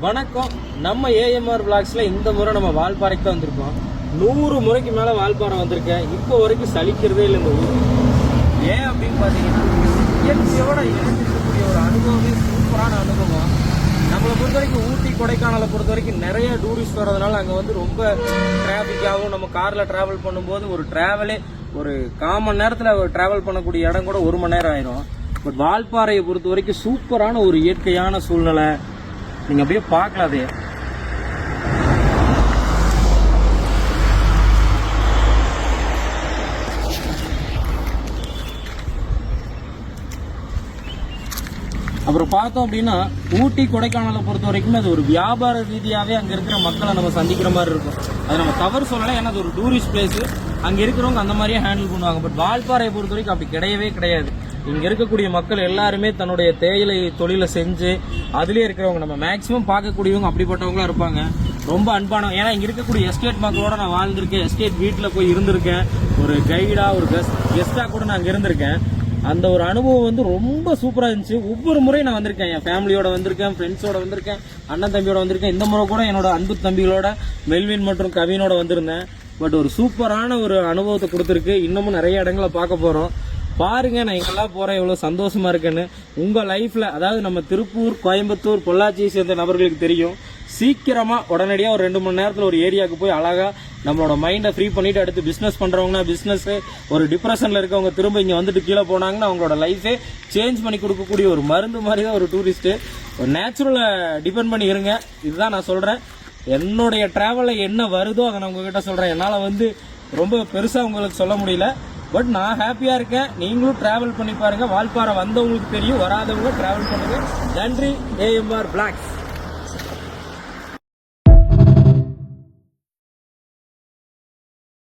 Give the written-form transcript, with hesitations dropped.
வணக்கம். நம்ம ஏஎம்ஆர் விளாக்ஸ்ல இந்த முறை நம்ம வால்பாறைக்கு தான் வந்திருக்கோம். 100 முறைக்கு மேல வால்பாறை வந்திருக்கேன். இப்போ வரைக்கும் சலிக்கிறதே இல்லை இந்த ஊர். ஏன் அப்படின்னு பாத்தீங்கன்னா இயற்கையோட இணைஞ்சிருக்கக்கூடிய ஒரு அனுபவமே சூப்பரான அனுபவம். நம்மளை பொறுத்த வரைக்கும் ஊட்டி கொடைக்கானலை பொறுத்த வரைக்கும் நிறைய டூரிஸ்ட் வர்றதுனால அங்கே வந்து ரொம்ப டிராஃபிக்காகவும் நம்ம காரில் ட்ராவல் பண்ணும்போது ஒரு ட்ராவலே ஒரு 1/4 மணி நேரத்தில் ட்ராவல் பண்ணக்கூடிய இடம் கூட 1 மணி நேரம் ஆயிரும். பட் வால்பாறையை பொறுத்த வரைக்கும் சூப்பரான ஒரு இயற்கையான சூழ்நிலை நீங்க அப்படியே பார்க்கலாம். அதே அப்புறம் பார்த்தோம் அப்படின்னா ஊட்டி கொடைக்கானலை பொறுத்த வரைக்கும் அது ஒரு வியாபார ரீதியாகவே அங்கே இருக்கிற மக்களை நம்ம சந்திக்கிற மாதிரி இருக்கும். அது நம்ம தவறு சொல்லலை, ஏன்னா அது ஒரு டூரிஸ்ட் பிளேஸ், அங்கே இருக்கிறவங்க அந்த மாதிரியே ஹேண்டில் பண்ணுவாங்க. பட் வால்பாறையை பொறுத்த வரைக்கும் அப்படி கிடையவே கிடையாது. இங்கே இருக்கக்கூடிய மக்கள் எல்லாருமே தன்னுடைய தேயிலை தொழிலை செஞ்சு அதுலேயே இருக்கிறவங்க, நம்ம மேக்சிமம் பார்க்கக்கூடியவங்க அப்படிப்பட்டவங்களா இருப்பாங்க. ரொம்ப அன்பான, ஏன்னா இங்கே இருக்கக்கூடிய எஸ்டேட் மக்களோட நான் வாழ்ந்திருக்கேன், எஸ்டேட் வீட்டில் போய் இருந்திருக்கேன், ஒரு கைடாக ஒரு கெஸ்டாக கூட நான் அங்கே இருந்திருக்கேன். அந்த ஒரு அனுபவம் வந்து ரொம்ப சூப்பராக இருந்துச்சு. ஒவ்வொரு முறையும் நான் வந்திருக்கேன், என் ஃபேமிலியோட வந்திருக்கேன், ஃப்ரெண்ட்ஸோட வந்திருக்கேன், அண்ணன் தம்பியோட வந்திருக்கேன். இந்த முறை கூட என்னோட அன்பு தம்பிகளோட மெல்வின் மற்றும் கவினோட வந்திருந்தேன். பட் ஒரு சூப்பரான ஒரு அனுபவத்தை கொடுத்துருக்கு. இன்னமும் நிறைய இடங்களை பார்க்க போகிறோம். பாருங்க, நான் எங்கெல்லாம் போறேன், எவ்வளவு சந்தோஷமா இருக்குன்னு. உங்க லைஃப்ல, அதாவது நம்ம திருப்பூர், கோயம்புத்தூர், பொள்ளாச்சியை சேர்ந்த நபர்களுக்கு தெரியும், சீக்கிரமா உடனடியா ஒரு 2 மணி நேரத்துல ஒரு ஏரியாவுக்கு போய் அழகா நம்மளோட மைண்டை ஃப்ரீ பண்ணிட்டு அடுத்து பிசினஸ் பண்றவங்கன்னா பிசினஸ், ஒரு டிப்ரெஷன்ல இருக்கவங்க திரும்ப இங்க வந்துட்டு கீழே போனாங்கன்னா அவங்களோட லைஃபே சேஞ்ச் பண்ணி கொடுக்கக்கூடிய ஒரு மருந்து மாதிரி தான் ஒரு டூரிஸ்ட். ஒரு நேச்சுரலை டிபெண்ட் பண்ணி இருங்க, இதுதான் நான் சொல்றேன். என்னுடைய டிராவல்ல என்ன வருதோ அதை நான் உங்ககிட்ட சொல்றேன். என்னால வந்து ரொம்ப பெருசா உங்களுக்கு சொல்ல முடியல, பட் நான் ஹாப்பியா இருக்கேன். நீங்களும் டிராவல் பண்ணி பாருங்க. வால்பாறை வந்தவங்களுக்கு தெரியும், வராதவங்க டிராவல் பண்ணுங்க. நன்றி. AMR vlogs.